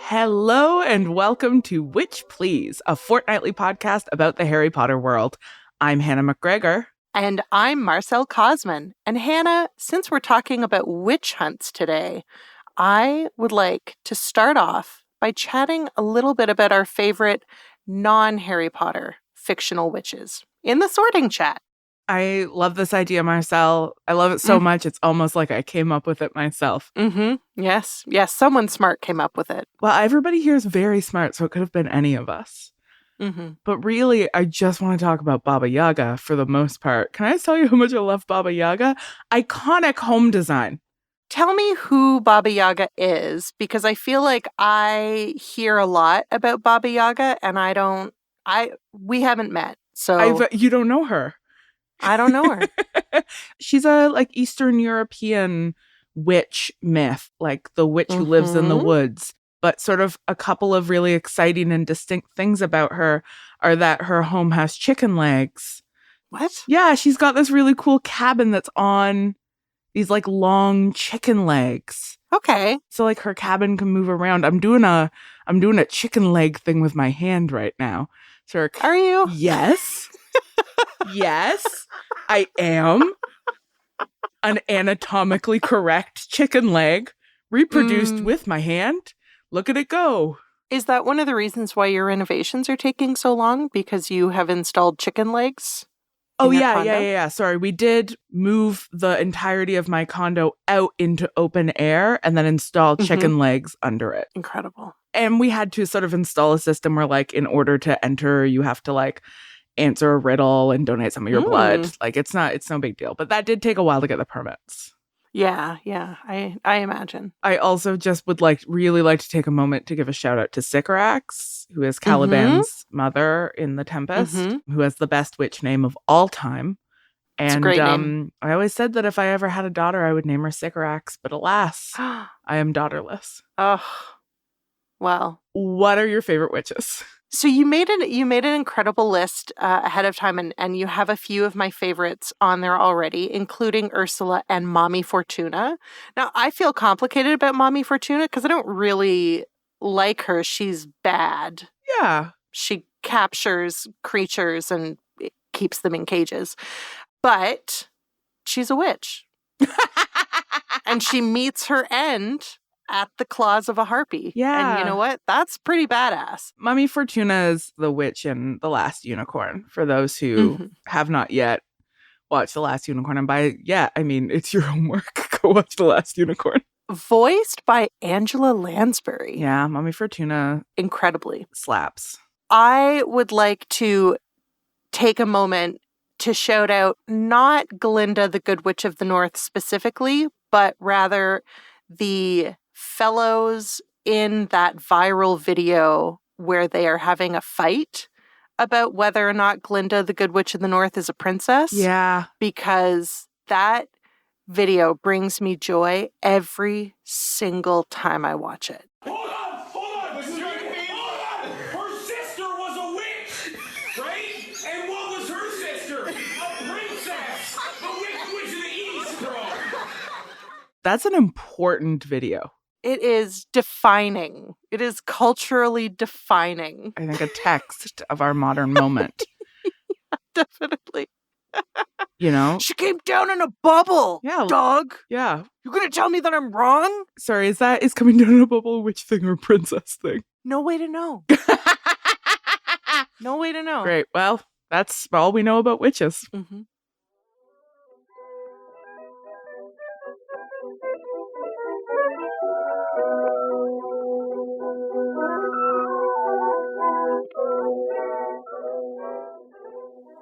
Hello and welcome to Witch Please, a fortnightly podcast about the Harry Potter world. I'm Hannah McGregor. And I'm Marcel Cosman. And Hannah, since we're talking about witch hunts today, I would like to start off by chatting a little bit about our favorite non-Harry Potter fictional witches in the sorting chat. I love this idea, Marcel. I love it so much, it's almost like I came up with it myself. Yes, someone smart came up with it. Well, everybody here is very smart, so it could have been any of us. But really, I just want to talk about Baba Yaga for the most part. Can I tell you how much I love Baba Yaga? Iconic home design. Tell me who Baba Yaga is, because I feel like I hear a lot about Baba Yaga, and we haven't met, so... You don't know her. I don't know her. She's a Eastern European witch myth, like the witch who lives in the woods. But sort of a couple of really exciting and distinct things about her are that her home has chicken legs. What? Yeah, she's got this really cool cabin that's on these long chicken legs. Okay. So her cabin can move around. I'm doing a chicken leg thing with my hand right now. So are you? Yes. Yes, I am. An anatomically correct chicken leg reproduced with my hand. Look at it go. Is that one of the reasons why your renovations are taking so long? Because you have installed chicken legs? Oh, yeah. Sorry, we did move the entirety of my condo out into open air and then install chicken legs under it. Incredible. And we had to sort of install a system where, in order to enter, you have to, answer a riddle and donate some of your blood. It's no big deal. But that did take a while to get the permits. Yeah, I imagine. I also just would really like to take a moment to give a shout out to Sycorax, who is Caliban's mother in The Tempest, who has the best witch name of all time. And it's a great name. I always said that if I ever had a daughter, I would name her Sycorax, but alas, I am daughterless. Oh, well. What are your favorite witches? So you made an incredible list ahead of time, and you have a few of my favorites on there already, including Ursula and Mommy Fortuna. Now, I feel complicated about Mommy Fortuna because I don't really like her. She's bad. Yeah. She captures creatures and keeps them in cages. But she's a witch. And she meets her end at the claws of a harpy. Yeah. And you know what? That's pretty badass. Mommy Fortuna is the witch in The Last Unicorn, for those who have not yet watched The Last Unicorn. And by I mean, it's your homework. Go watch The Last Unicorn. Voiced by Angela Lansbury. Yeah, Mommy Fortuna. Incredibly. Slaps. I would like to take a moment to shout out not Glinda, the Good Witch of the North specifically, but rather the fellows in that viral video where they are having a fight about whether or not Glinda, the Good Witch of the North, is a princess. Yeah. Because that video brings me joy every single time I watch it. Hold on! Her sister was a witch, right? And what was her sister? A princess! The Wicked Witch of the East, bro! That's an important video. It is defining. It is culturally defining. I think a text of our modern moment. Yeah, definitely. You know? She came down in a bubble, dog. Yeah. You're going to tell me that I'm wrong? Sorry, is coming down in a bubble a witch thing or a princess thing? No way to know. No way to know. Great. Well, that's all we know about witches.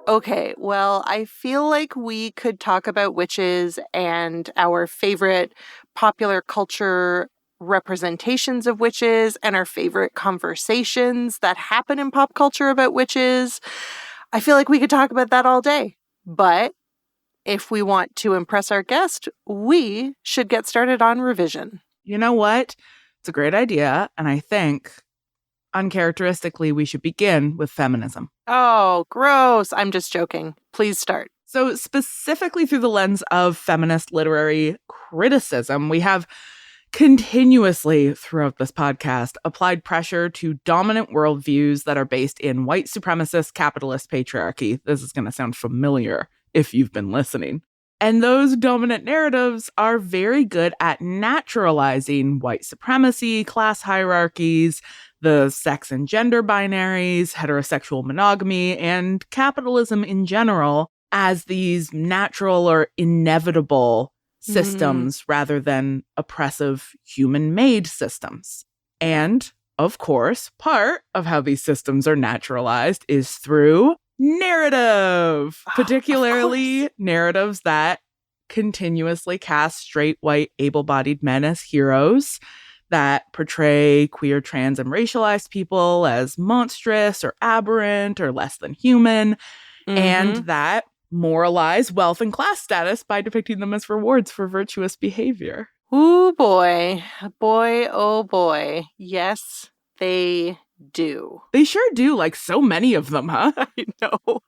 Okay, well, I feel like we could talk about witches and our favorite popular culture representations of witches and our favorite conversations that happen in pop culture about witches. I feel like we could talk about that all day. But if we want to impress our guest, we should get started on revision. You know what? It's a great idea. And I think uncharacteristically, we should begin with feminism. Oh, gross. I'm just joking. Please start. So specifically through the lens of feminist literary criticism, we have continuously throughout this podcast applied pressure to dominant worldviews that are based in white supremacist capitalist patriarchy. This is going to sound familiar if you've been listening. And those dominant narratives are very good at naturalizing white supremacy, class hierarchies, the sex and gender binaries, heterosexual monogamy, and capitalism in general as these natural or inevitable systems rather than oppressive human-made systems. And, of course, part of how these systems are naturalized is through narrative, particularly narratives that continuously cast straight, white, able-bodied men as heroes, that portray queer, trans, and racialized people as monstrous or aberrant or less than human, and that moralize wealth and class status by depicting them as rewards for virtuous behavior. Ooh, boy. Boy, oh boy. Yes, they do. They sure do, like so many of them, huh? I know.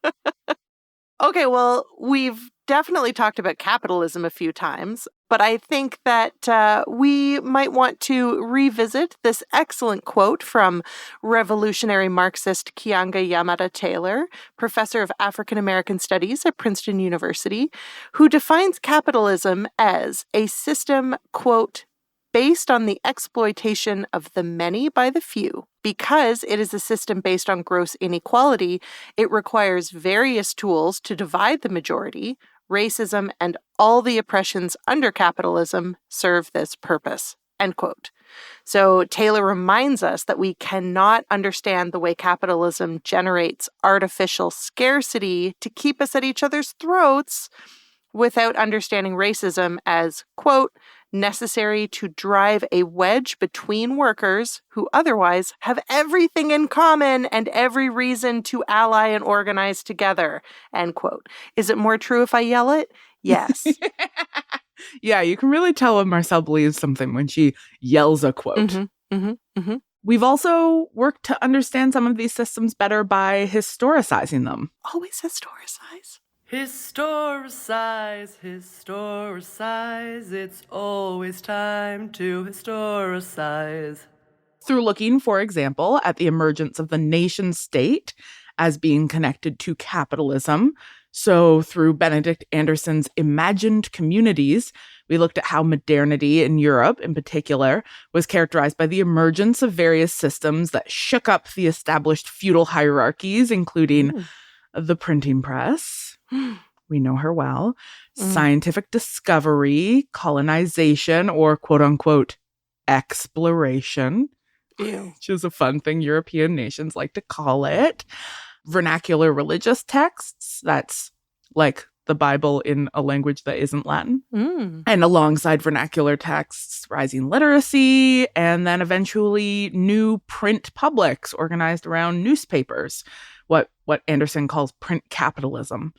Okay, well, we've definitely talked about capitalism a few times, but I think that we might want to revisit this excellent quote from revolutionary Marxist Keeanga-Yamahtta Taylor, professor of African American Studies at Princeton University, who defines capitalism as a system, quote, based on the exploitation of the many by the few. Because it is a system based on gross inequality, it requires various tools to divide the majority. Racism and all the oppressions under capitalism serve this purpose, end quote. So Taylor reminds us that we cannot understand the way capitalism generates artificial scarcity to keep us at each other's throats without understanding racism as, quote, necessary to drive a wedge between workers who otherwise have everything in common and every reason to ally and organize together, end quote. Is it more true if I yell it? Yes. Yeah, you can really tell when Marcel believes something when she yells a quote. We've also worked to understand some of these systems better by historicizing them. Always historicize. Historicize, historicize, it's always time to historicize. Through looking, for example, at the emergence of the nation state as being connected to capitalism. So through Benedict Anderson's Imagined Communities, we looked at how modernity in Europe in particular was characterized by the emergence of various systems that shook up the established feudal hierarchies, including the printing press. We know her well. Scientific discovery, colonization, or quote unquote exploration, which is a fun thing European nations like to call it. Vernacular religious texts, that's like the Bible in a language that isn't Latin. And alongside vernacular texts, rising literacy, and then eventually new print publics organized around newspapers, what Anderson calls print capitalism.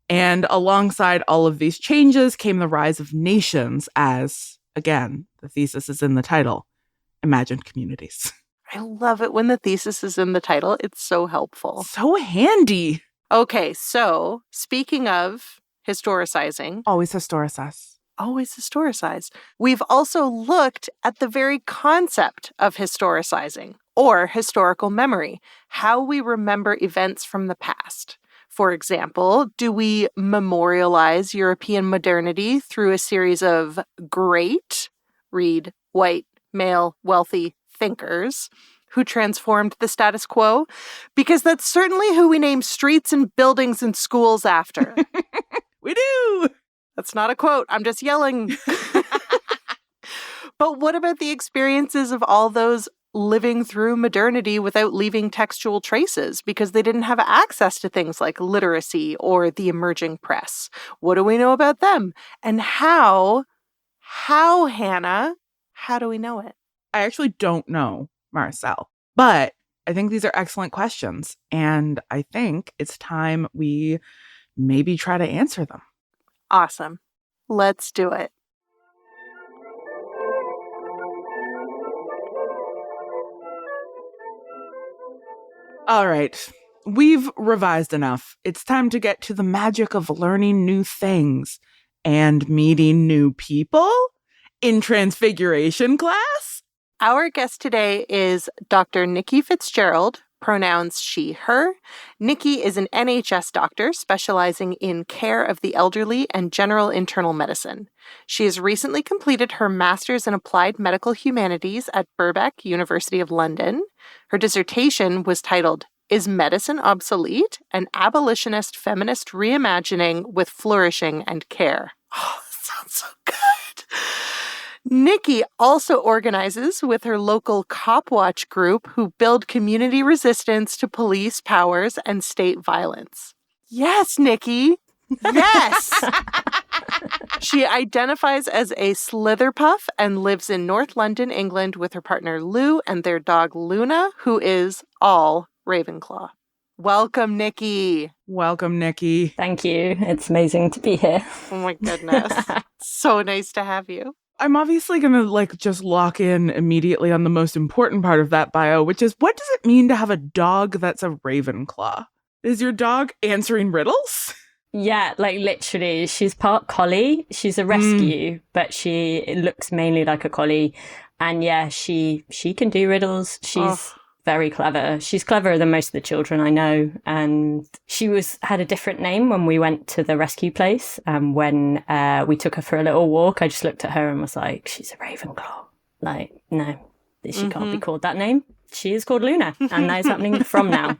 And alongside all of these changes came the rise of nations as, again, the thesis is in the title, imagined communities. I love it when the thesis is in the title. It's so helpful. So handy. Okay, so speaking of historicizing. Always historicize. Always historicize. We've also looked at the very concept of historicizing, or historical memory, how we remember events from the past. For example, do we memorialize European modernity through a series of great, read white, male, wealthy thinkers who transformed the status quo? Because that's certainly who we name streets and buildings and schools after. We do! That's not a quote. I'm just yelling. But what about the experiences of all those living through modernity without leaving textual traces because they didn't have access to things like literacy or the emerging press? What do we know about them? And how, Hannah, how do we know it? I actually don't know, Marcel, but I think these are excellent questions. And I think it's time we maybe try to answer them. Awesome. Let's do it. All right. We've revised enough. It's time to get to the magic of learning new things and meeting new people in Transfiguration class. Our guest today is Dr. Niki Fitzgerald, pronouns she, her. Niki is an NHS doctor specializing in care of the elderly and general internal medicine. She has recently completed her master's in Applied Medical Humanities at Birkbeck, University of London. Her dissertation was titled, Is Medicine Obsolete? An Abolitionist Feminist Reimagining with Flourishing and Care. Oh, that sounds so good. Niki also organizes with her local Cop Watch group who build community resistance to police powers and state violence. Yes, Niki. Yes. She identifies as a Slitherpuff and lives in North London, England with her partner Lou and their dog Luna, who is all Ravenclaw. Welcome, Niki. Welcome, Niki. Thank you. It's amazing to be here. Oh my goodness. So nice to have you. I'm obviously going to just lock in immediately on the most important part of that bio, which is what does it mean to have a dog that's a Ravenclaw? Is your dog answering riddles? Yeah, literally, she's part collie. She's a rescue, but she looks mainly like a collie. And yeah, she can do riddles. She's very clever. She's cleverer than most of the children I know. And she had a different name when we went to the rescue place. And when we took her for a little walk, I just looked at her and was like, she's a Ravenclaw. No, she can't be called that name. She is called Luna, and that is happening from now.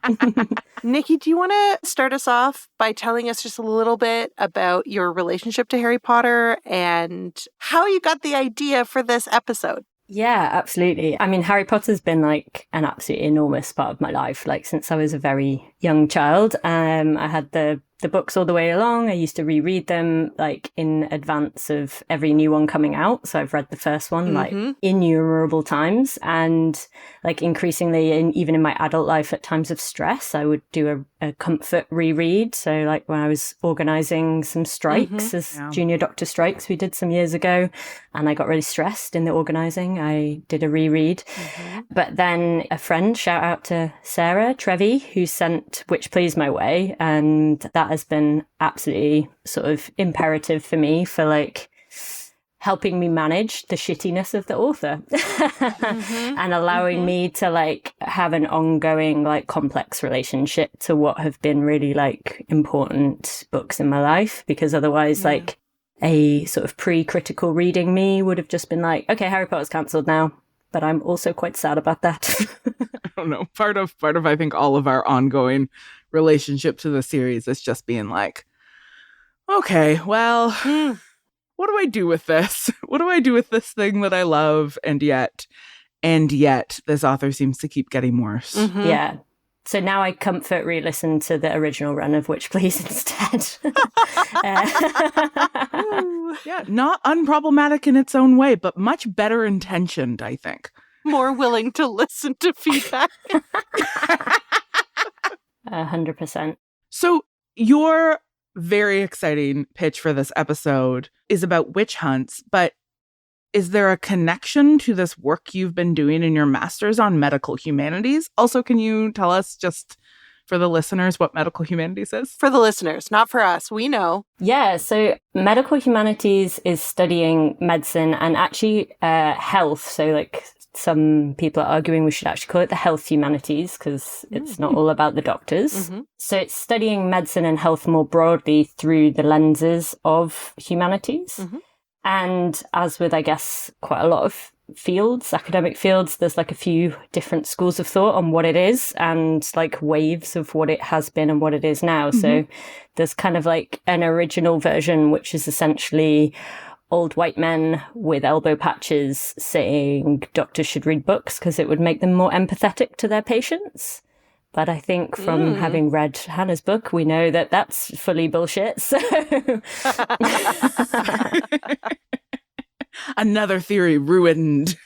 Niki, do you want to start us off by telling us just a little bit about your relationship to Harry Potter and how you got the idea for this episode? Yeah, absolutely. I mean, Harry Potter's been an absolutely enormous part of my life, since I was a very young child. I had the books all the way along. I used to reread them in advance of every new one coming out. So I've read the first one innumerable times, and increasingly, even in my adult life, at times of stress, I would do a comfort reread. So when I was organising some strikes as junior doctor strikes we did some years ago, and I got really stressed in the organising, I did a reread. But then a friend, shout out to Sarah Trevi, who sent Which Please my way, and that has been absolutely sort of imperative for me for helping me manage the shittiness of the author and allowing me to have an ongoing complex relationship to what have been really important books in my life, because otherwise a sort of pre-critical reading me would have just been okay, Harry Potter's cancelled now, but I'm also quite sad about that. I don't know. Part of I think all of our ongoing relationship to the series is just being okay, well, what do I do with this? What do I do with this thing that I love? And yet this author seems to keep getting worse. Yeah. So now I comfort re-listen to the original run of Which Please instead. Yeah, not unproblematic in its own way, but much better intentioned, I think. More willing to listen to feedback. 100%. So your very exciting pitch for this episode is about witch hunts, but is there a connection to this work you've been doing in your master's on medical humanities? Also, can you tell us, just for the listeners, what medical humanities is? For the listeners, not for us. We know. Yeah, so medical humanities is studying medicine and actually health. So some people are arguing we should actually call it the health humanities, because it's not all about the doctors. So it's studying medicine and health more broadly through the lenses of humanities. And as with, I guess, quite a lot of fields, academic fields, there's a few different schools of thought on what it is, and waves of what it has been and what it is now. So there's kind of an original version, which is essentially old white men with elbow patches saying doctors should read books because it would make them more empathetic to their patients. But I think from having read Hannah's book, we know that that's fully bullshit. So another theory ruined.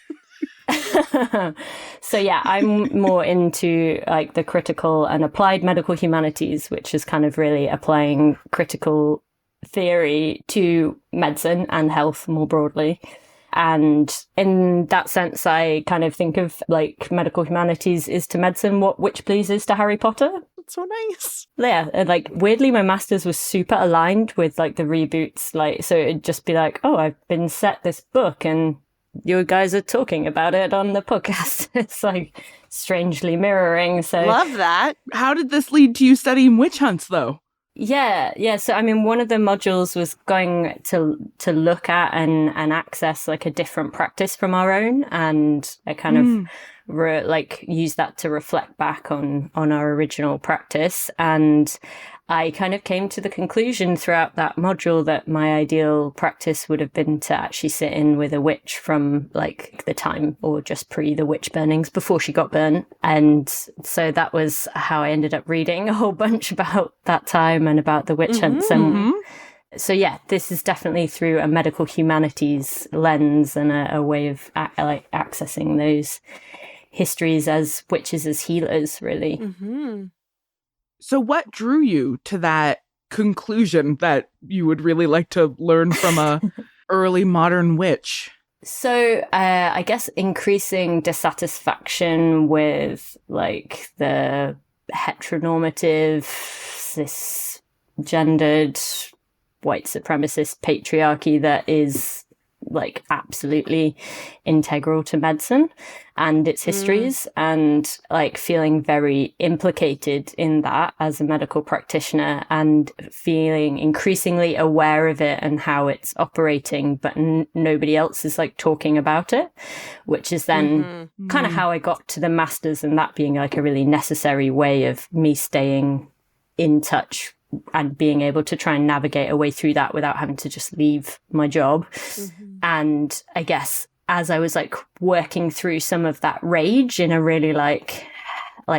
So yeah, I'm more into the critical and applied medical humanities, which is kind of really applying critical theory to medicine and health more broadly. And in that sense, I kind of think of like medical humanities is to medicine what Witch Please is to Harry Potter. That's so nice. Yeah, and like weirdly, my master's was super aligned with like the reboots. Like, so it'd just be like, oh, I've been set this book and you guys are talking about it on the podcast. It's like strangely mirroring. So Love that. How did this lead to you studying witch hunts, though? Yeah. So, I mean, one of the modules was going to look at and access like a different practice from our own, and I kind of use that to reflect back on our original practice. And I kind of came to the conclusion throughout that module that my ideal practice would have been to actually sit in with a witch from like the time or just pre the witch burnings before she got burnt. And so that was how I ended up reading a whole bunch about that time and about the witch hunts. And so, yeah, this is definitely through a medical humanities lens and a way of accessing those histories as witches as healers, really. So what drew you to that conclusion that you would really like to learn from a early modern witch? So I guess increasing dissatisfaction with like the heteronormative, cisgendered, white supremacist patriarchy that is like absolutely integral to medicine and its histories, and like feeling very implicated in that as a medical practitioner and feeling increasingly aware of it and how it's operating, but nobody else is like talking about it, which is then kind of how I got to the master's, and that being like a really necessary way of me staying in touch and being able to try and navigate a way through that without having to just leave my job. And I guess as I was like working through some of that rage in a really like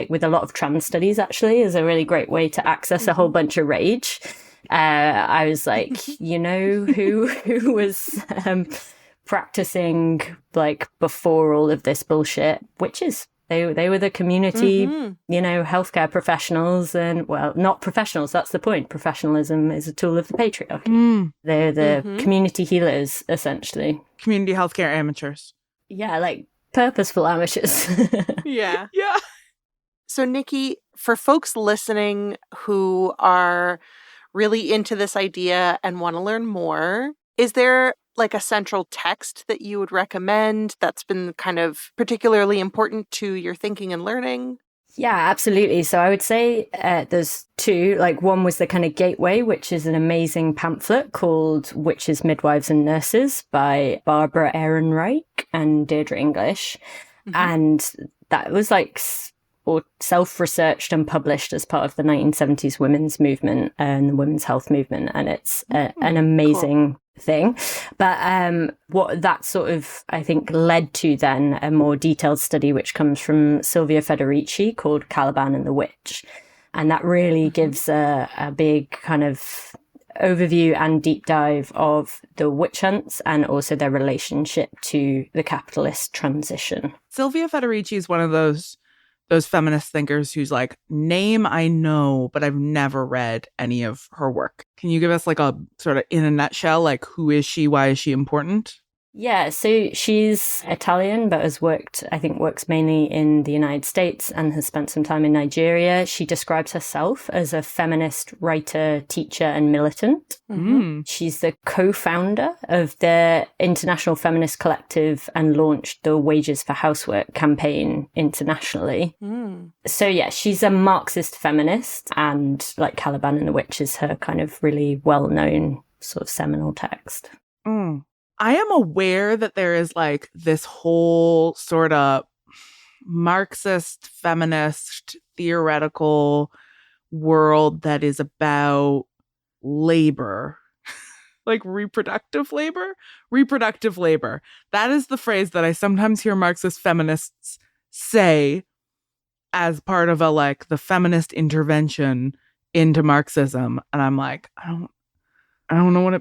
with a lot of trans studies actually is a really great way to access a whole bunch of rage. I was like, you know, who was practicing like before all of this bullshit, witches. They were the community, you know, healthcare professionals, and well, not professionals. That's the point. Professionalism is a tool of the patriarchy. They're the community healers, essentially. Community healthcare amateurs. Yeah, like purposeful amateurs. Yeah. Yeah. So, Niki, for folks listening who are really into this idea and want to learn more, is there like a central text that you would recommend that's been kind of particularly important to your thinking and learning? Yeah, absolutely. So I would say there's two. Like one was the kind of Gateway, which is an amazing pamphlet called Witches, Midwives and Nurses by Barbara Ehrenreich and Deirdre English. And that was like or self-researched and published as part of the 1970s women's movement and the women's health movement. And it's an amazing thing. But what that sort of, I think, led to then a more detailed study, which comes from Silvia Federici called Caliban and the Witch. And that really gives a big kind of overview and deep dive of the witch hunts and also their relationship to the capitalist transition. Silvia Federici is one of those feminist thinkers who's like, name I know, but I've never read any of her work. Can you give us like a sort of in a nutshell, like who is she? Why is she important? Yeah, so she's Italian, but works mainly in the United States and has spent some time in Nigeria. She describes herself as a feminist writer, teacher, and militant. She's the co-founder of the International Feminist Collective and launched the Wages for Housework campaign internationally. So yeah, she's a Marxist feminist, and like Caliban and the Witch is her kind of really well-known sort of seminal text. I am aware that there is like this whole sort of Marxist, feminist, theoretical world that is about labor, like reproductive labor. Reproductive labor. That is the phrase that I sometimes hear Marxist feminists say as part of a like the feminist intervention into Marxism. And I'm like, I don't know what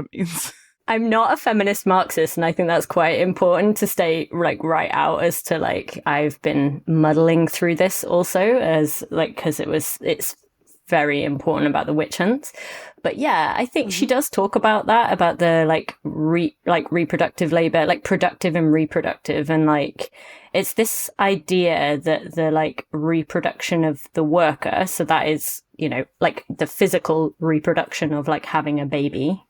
it means. I'm not a feminist Marxist, and I think that's quite important to stay like right out as to like I've been muddling through this also as like because it's very important about the witch hunts. But yeah, I think she does talk about that, about the reproductive labor, like productive and reproductive. And like, it's this idea that the like reproduction of the worker, so that is, you know, like the physical reproduction of like having a baby,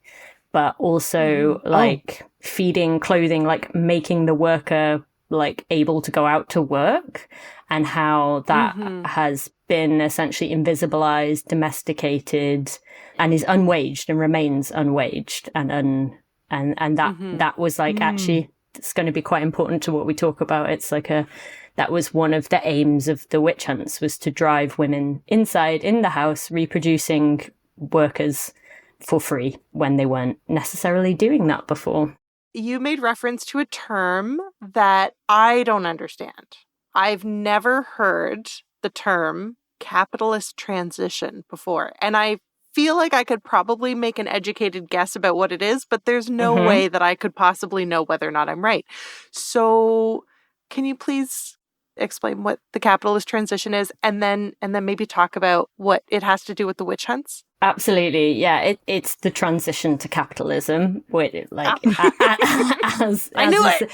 but also like feeding, clothing, like making the worker like able to go out to work, and how that has been essentially invisibilized, domesticated, and is unwaged and remains unwaged, and that was like actually, it's going to be quite important to what we talk about. It's like that was one of the aims of the witch hunts, was to drive women inside in the house, reproducing workers for free when they weren't necessarily doing that before. You made reference to a term that I don't understand. I've never heard the term capitalist transition before. And I feel like I could probably make an educated guess about what it is, but there's no way that I could possibly know whether or not I'm right. So can you please explain what the capitalist transition is, and then maybe talk about what it has to do with the witch hunts? Absolutely, yeah. It's the transition to capitalism, I knew it.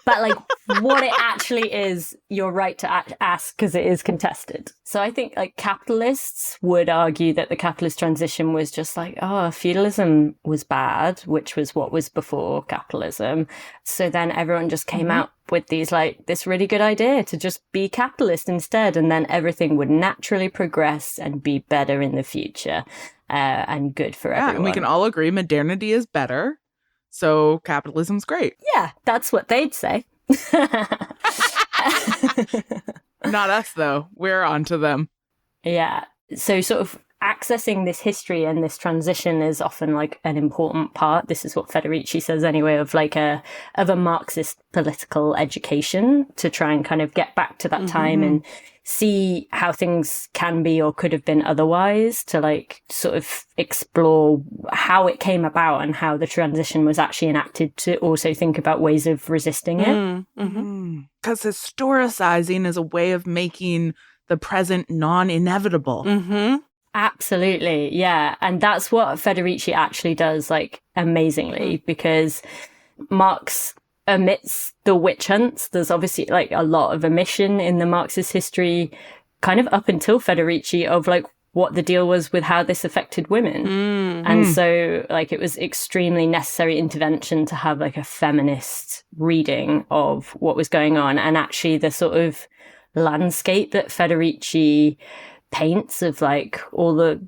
But like what it actually is, you're right to ask, because it is contested. So I think like capitalists would argue that the capitalist transition was just like, feudalism was bad, which was what was before capitalism. So then everyone just came out with this really good idea to just be capitalist instead. And then everything would naturally progress and be better in the future, and good for everyone. And we can all agree modernity is better. So capitalism's great. Yeah, that's what they'd say. Not us, though. We're onto them. Yeah. So sort of accessing this history and this transition is often like an important part. This is what Federici says anyway, of a Marxist political education, to try and kind of get back to that time and see how things can be or could have been otherwise, to like sort of explore how it came about and how the transition was actually enacted, to also think about ways of resisting it. Because historicizing is a way of making the present non-inevitable. Absolutely, yeah. And that's what Federici actually does, like, amazingly, because Marx omits the witch hunts. There's obviously like a lot of omission in the Marxist history, kind of up until Federici, of like what the deal was with how this affected women. And so like it was extremely necessary intervention to have like a feminist reading of what was going on. And actually the sort of landscape that Federici paints of like all the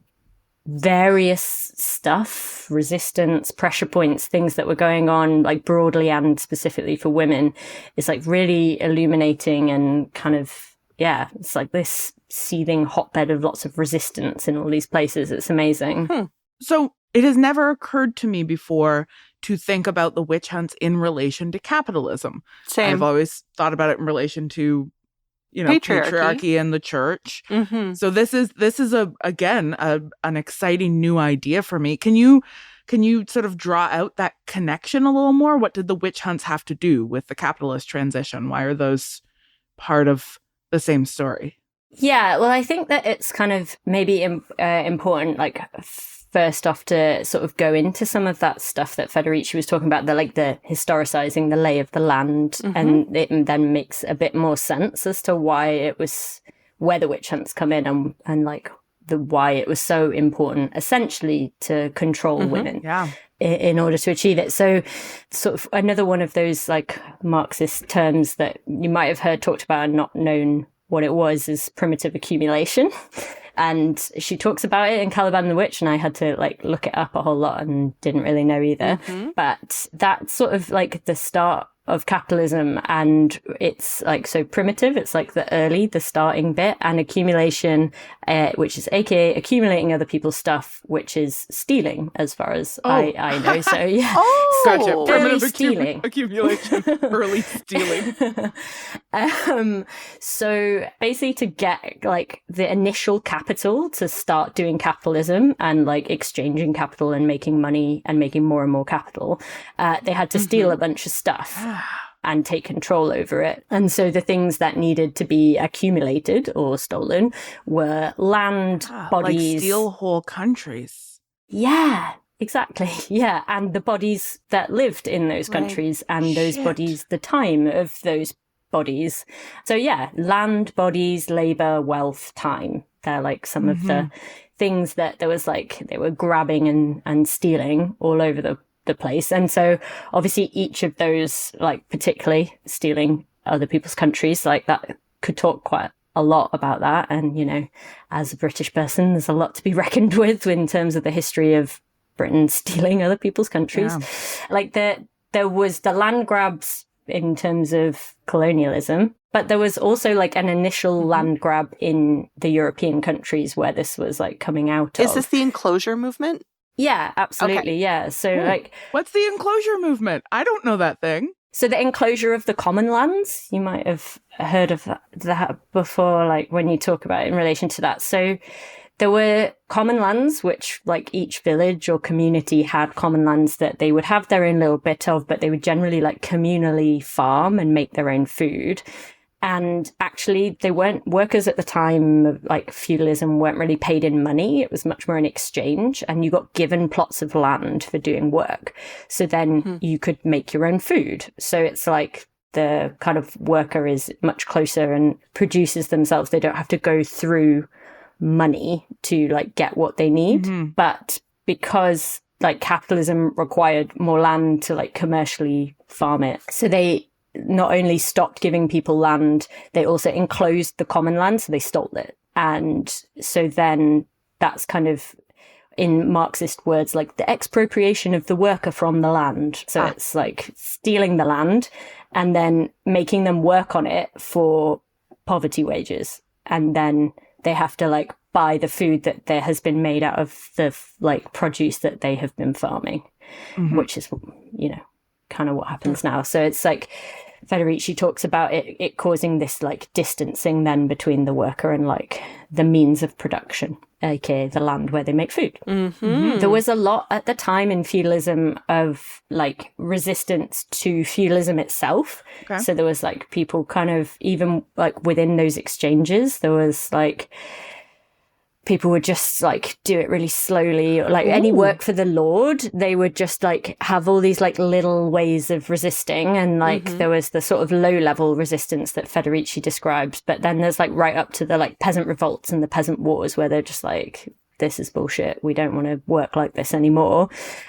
various stuff, resistance, pressure points, things that were going on like broadly and specifically for women, is like really illuminating, and kind of, yeah, it's like this seething hotbed of lots of resistance in all these places. It's amazing. So it has never occurred to me before to think about the witch hunts in relation to capitalism. Same. I've always thought about it in relation to, you know, patriarchy and the church. So this is again an exciting new idea for me. Can you sort of draw out that connection a little more? What did the witch hunts have to do with the capitalist transition? Why are those part of the same story? Yeah, well, I think that it's kind of maybe important, like, first off, to sort of go into some of that stuff that Federici was talking about, the historicizing the lay of the land, and it then makes a bit more sense as to why it was, where the witch hunts come in, and like why it was so important, essentially, to control women. Yeah. In order to achieve it. So sort of another one of those like Marxist terms that you might have heard talked about and not known what it was is primitive accumulation. And she talks about it in Caliban the Witch, and I had to like look it up a whole lot and didn't really know either. But that's sort of like the start of capitalism, and it's like so primitive. It's like the starting bit, and accumulation, which is AKA accumulating other people's stuff, which is stealing, as far as I know. So yeah, Gotcha. Primitive stealing. Accumulation, early stealing. So basically, to get like the initial capital to start doing capitalism and like exchanging capital and making money and making more and more capital, they had to steal a bunch of stuff. and take control over it. And so the things that needed to be accumulated or stolen were land, bodies. Like steal whole countries. Yeah, exactly. Yeah. And the bodies that lived in those countries and those bodies, the time of those bodies. So yeah, land, bodies, labor, wealth, time. They're like some of the things that there was like, they were grabbing and stealing all over the place. And so obviously each of those, like particularly stealing other people's countries, like that could talk quite a lot about that. And, you know, as a British person, there's a lot to be reckoned with in terms of the history of Britain stealing other people's countries. Yeah. Like there was the land grabs in terms of colonialism, but there was also like an initial land grab in the European countries where this was like coming out of. Is this the enclosure movement? Yeah, absolutely. Okay. Yeah. So like, what's the enclosure movement? I don't know that thing. So the enclosure of the common lands, you might have heard of that before, like when you talk about it in relation to that. So there were common lands, which like each village or community had common lands that they would have their own little bit of, but they would generally like communally farm and make their own food. And actually, they weren't workers at the time of like feudalism weren't really paid in money. It was much more an exchange, and you got given plots of land for doing work. So then you could make your own food. So it's like the kind of worker is much closer and produces themselves. They don't have to go through money to like get what they need. But because like capitalism required more land to like commercially farm it, so they not only stopped giving people land, they also enclosed the common land, so they stole it. And so then that's kind of, in Marxist words, like the expropriation of the worker from the land. So it's like stealing the land and then making them work on it for poverty wages. And then they have to like buy the food that there has been made out of the like produce that they have been farming, which is, you know, kind of what happens now. So it's like Federici talks about it causing this like distancing then between the worker and like the means of production, aka the land where they make food. There was a lot at the time in feudalism of like resistance to feudalism itself. So there was like people kind of, even like within those exchanges, there was like people would just like do it really slowly, or like any work for the Lord, they would just like have all these like little ways of resisting. And like there was the sort of low level resistance that Federici describes, but then there's like right up to the like peasant revolts and the peasant wars where they're just like, this is bullshit, we don't want to work like this anymore.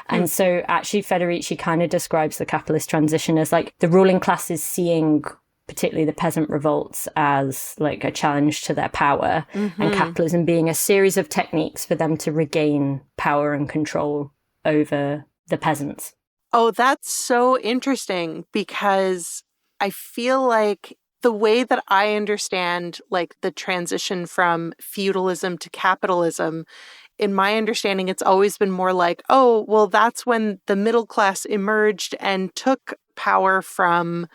And so actually Federici kind of describes the capitalist transition as like the ruling classes seeing particularly the peasant revolts as like a challenge to their power, and capitalism being a series of techniques for them to regain power and control over the peasants. Oh, that's so interesting, because I feel like the way that I understand like the transition from feudalism to capitalism, in my understanding, it's always been more like, oh, well, that's when the middle class emerged and took power from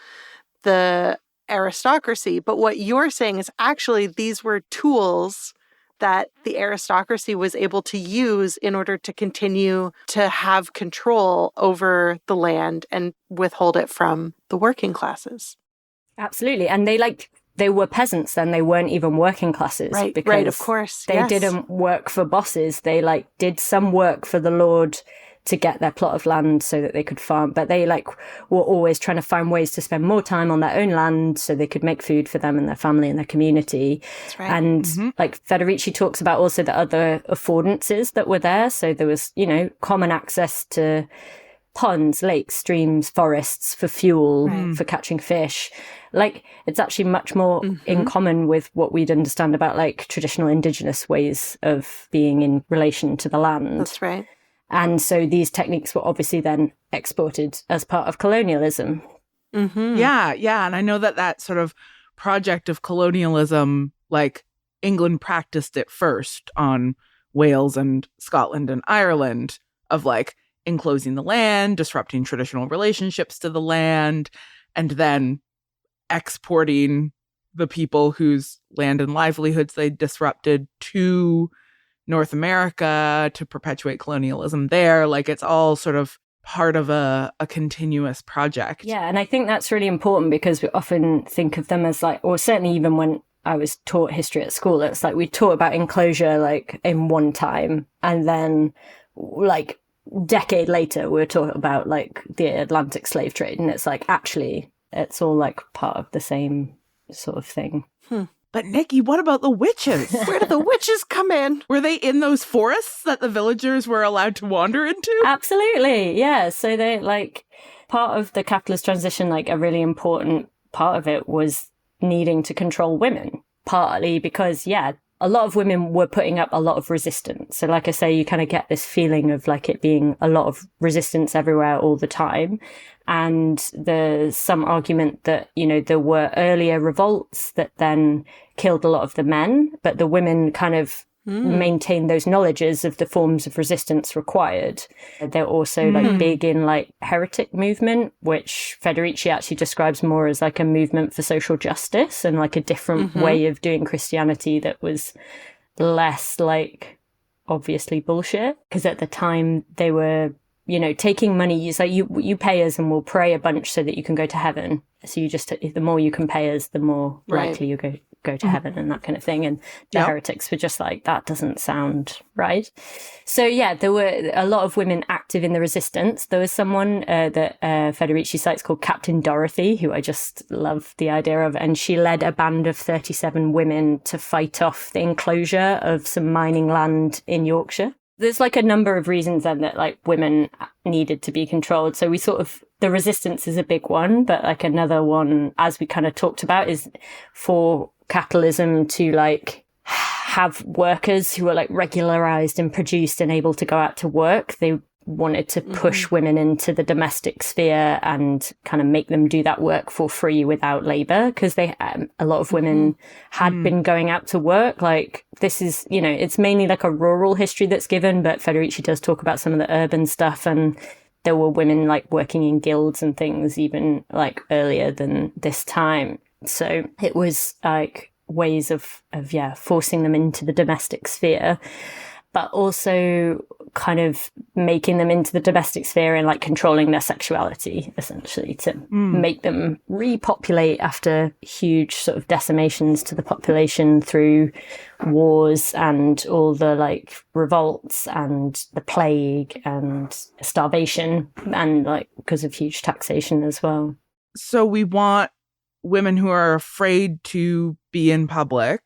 the aristocracy. But what you're saying is actually these were tools that the aristocracy was able to use in order to continue to have control over the land and withhold it from the working classes. Absolutely. And they were peasants then, they weren't even working classes. Right, of course. They didn't work for bosses. They like did some work for the Lord to get their plot of land so that they could farm, but they like were always trying to find ways to spend more time on their own land so they could make food for them and their family and their community. That's right. And like Federici talks about also the other affordances that were there. So there was, you know, common access to ponds, lakes, streams, forests for fuel, for catching fish. Like it's actually much more in common with what we'd understand about like traditional indigenous ways of being in relation to the land. That's right. And so these techniques were obviously then exported as part of colonialism. Yeah. And I know that sort of project of colonialism, like England practiced it first on Wales and Scotland and Ireland, of like enclosing the land, disrupting traditional relationships to the land, and then exporting the people whose land and livelihoods they disrupted to North America to perpetuate colonialism there. Like it's all sort of part of a continuous project. Yeah, and I think that's really important because we often think of them as like, or certainly even when I was taught history at school, it's like we taught about enclosure like in one time, and then like decade later we were talking about like the Atlantic slave trade, and it's like actually it's all like part of the same sort of thing. But Niki, what about the witches? Where did the witches come in? Were they in those forests that the villagers were allowed to wander into? Absolutely, yeah. So they like part of the capitalist transition, like a really important part of it was needing to control women, partly because, yeah, a lot of women were putting up a lot of resistance. So like I say, you kind of get this feeling of like it being a lot of resistance everywhere all the time. And there's some argument that, you know, there were earlier revolts that then killed a lot of the men, but the women kind of maintained those knowledges of the forms of resistance required. They're also like big in like heretic movement, which Federici actually describes more as like a movement for social justice and like a different way of doing Christianity that was less like obviously bullshit. Because at the time they were, you know, taking money. It's like you pay us and we'll pray a bunch so that you can go to heaven. So you just, the more you can pay us, the more likely you go to heaven and that kind of thing. And the heretics were just like, that doesn't sound right. So yeah, there were a lot of women active in the resistance. There was someone that Federici cites called Captain Dorothy, who I just love the idea of. And she led a band of 37 women to fight off the enclosure of some mining land in Yorkshire. There's like a number of reasons then that like women needed to be controlled. So we sort of, the resistance is a big one, but like another one, as we kind of talked about, is for capitalism to like have workers who are like regularized and produced and able to go out to work. They wanted to push women into the domestic sphere and kind of make them do that work for free without labor, because they a lot of women had been going out to work. Like this is, you know, it's mainly like a rural history that's given, but Federici does talk about some of the urban stuff, and there were women like working in guilds and things even like earlier than this time. So it was like ways of forcing them into the domestic sphere, but also kind of making them into the domestic sphere and like controlling their sexuality, essentially, to make them repopulate after huge sort of decimations to the population through wars and all the like revolts and the plague and starvation, and like because of huge taxation as well. So we want women who are afraid to be in public,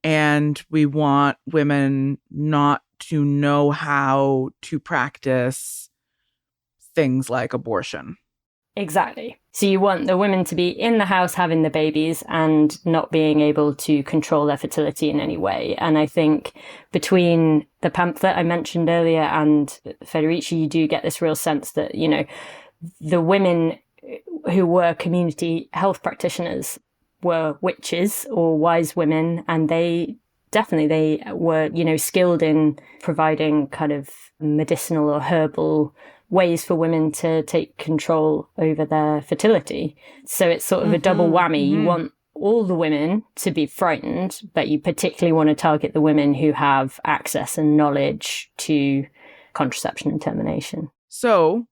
and we want women not to know how to practice things like abortion. Exactly. So you want the women to be in the house having the babies and not being able to control their fertility in any way. And I think between the pamphlet I mentioned earlier and Federici, you do get this real sense that, you know, the women who were community health practitioners were witches or wise women, and they were, you know, skilled in providing kind of medicinal or herbal ways for women to take control over their fertility. So it's sort of a double whammy. You want all the women to be frightened, but you particularly want to target the women who have access and knowledge to contraception and termination. So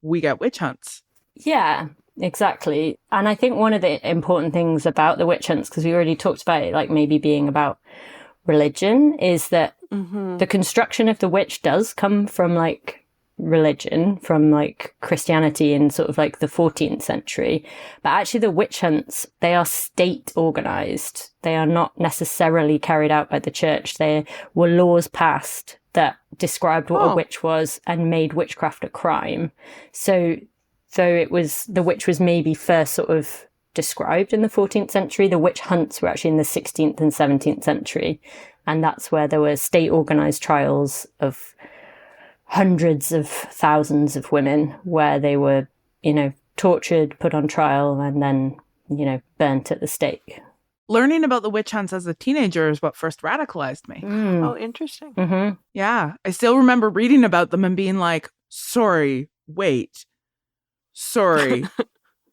we get witch hunts. Yeah, exactly. And I think one of the important things about the witch hunts, because we already talked about it, like maybe being about religion, is that the construction of the witch does come from like religion, from like Christianity in sort of like the 14th century. But actually the witch hunts, they are state organized. They are not necessarily carried out by the church. There were laws passed that described what a witch was and made witchcraft a crime. So though the witch was maybe first sort of described in the 14th century, the witch hunts were actually in the 16th and 17th century. And that's where there were state organized trials of hundreds of thousands of women where they were, you know, tortured, put on trial, and then, you know, burnt at the stake. Learning about the witch hunts as a teenager is what first radicalized me. Oh, interesting. Yeah. I still remember reading about them and being like, sorry,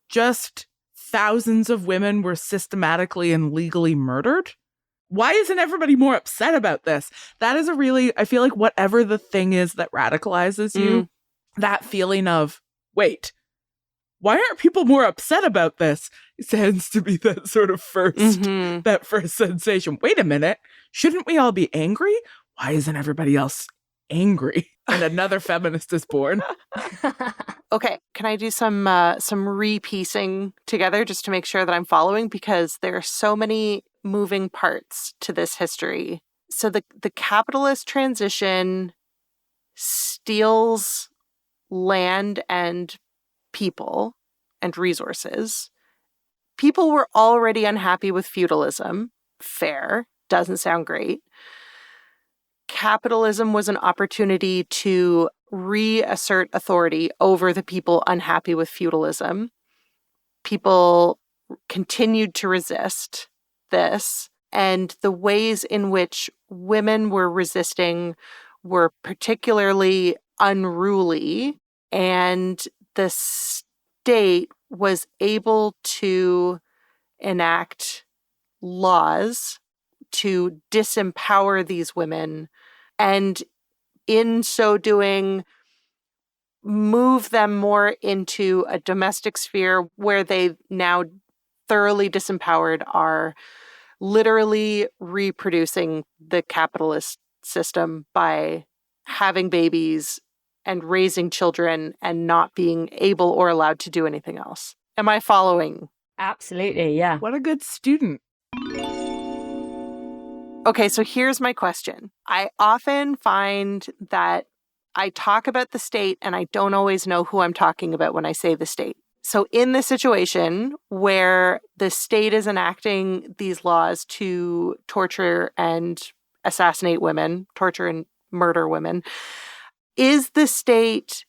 just thousands of women were systematically and legally murdered? Why isn't everybody more upset about this? That is I feel like whatever the thing is that radicalizes you, that feeling of, wait, why aren't people more upset about this? It tends to be that sort of that first sensation. Wait a minute, shouldn't we all be angry? Why isn't everybody else angry? And another feminist is born. Okay, can I do some repiecing together just to make sure that I'm following? Because there are so many moving parts to this history. So the capitalist transition steals land and people and resources. People were already unhappy with feudalism. Fair. Doesn't sound great. Capitalism was an opportunity to reassert authority over the people unhappy with feudalism. People continued to resist this, and the ways in which women were resisting were particularly unruly, and the state was able to enact laws to disempower these women, and in so doing, move them more into a domestic sphere where they now thoroughly disempowered are literally reproducing the capitalist system by having babies and raising children and not being able or allowed to do anything else. Am I following? Absolutely, yeah. What a good student. Okay, so here's my question. I often find that I talk about the state and I don't always know who I'm talking about when I say the state. So in this situation where the state is enacting these laws to torture and assassinate women, torture and murder women, is the state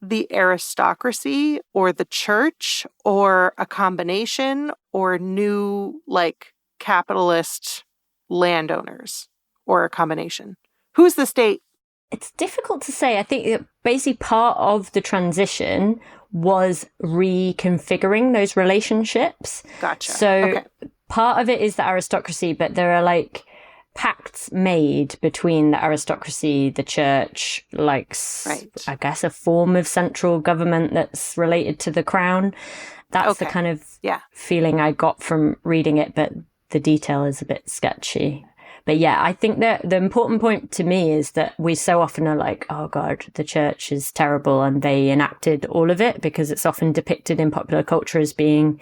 the aristocracy or the church or a combination or new capitalist landowners or a combination? Who's the state? It's difficult to say. I think that basically part of the transition was reconfiguring those relationships. Gotcha. So part of it is the aristocracy, but there are pacts made between the aristocracy, the church, I guess a form of central government that's related to the crown. That's the kind of feeling I got from reading it, but the detail is a bit sketchy. But yeah, I think that the important point to me is that we so often are like, oh God, the church is terrible and they enacted all of it, because it's often depicted in popular culture as being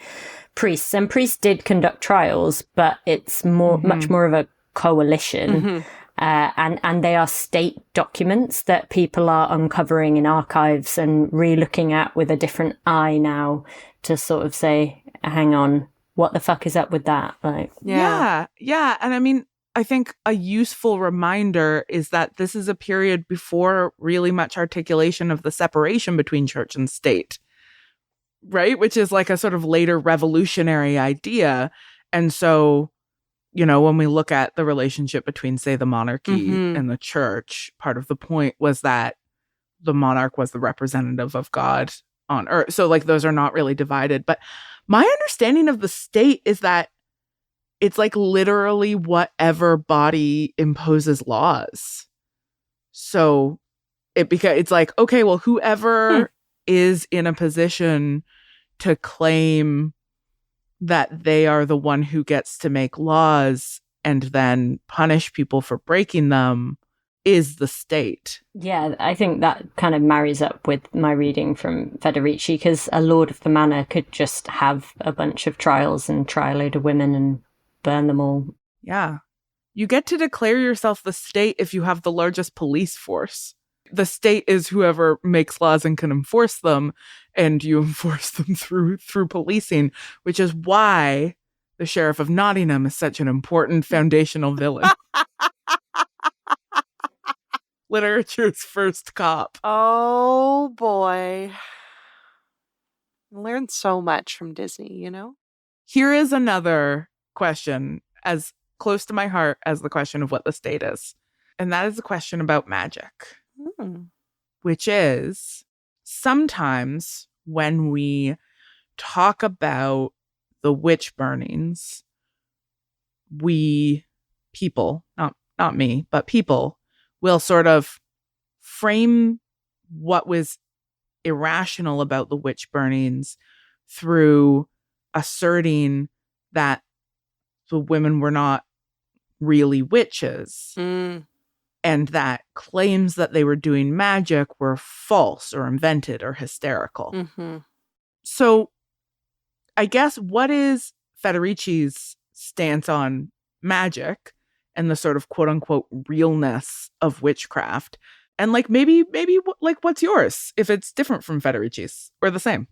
priests. And priests did conduct trials, but it's much more of a coalition. And they are state documents that people are uncovering in archives and re-looking at with a different eye now to sort of say, hang on, what the fuck is up with that? Yeah. And I mean, I think a useful reminder is that this is a period before really much articulation of the separation between church and state, right? Which is like a sort of later revolutionary idea. And so, when we look at the relationship between, say, the monarchy and the church, part of the point was that the monarch was the representative of God on earth. So those are not really divided. But my understanding of the state is that it's literally whatever body imposes laws. So it's okay, well, whoever is in a position to claim that they are the one who gets to make laws and then punish people for breaking them is the state. Yeah, I think that kind of marries up with my reading from Federici, because a lord of the manor could just have a bunch of trials and try a load of women and burn them all. Yeah. You get to declare yourself the state if you have the largest police force. The state is whoever makes laws and can enforce them, and you enforce them through policing, which is why the Sheriff of Nottingham is such an important foundational villain. Literature's first cop. Oh boy. I learned so much from Disney, Here is another question as close to my heart as the question of what the state is. And that is the question about magic. Which is, sometimes when we talk about the witch burnings, people, not me, but people will sort of frame what was irrational about the witch burnings through asserting that the women were not really witches and that claims that they were doing magic were false or invented or hysterical. So I guess what is Federici's stance on magic and the sort of quote unquote realness of witchcraft? And like maybe like what's yours if it's different from Federici's or the same?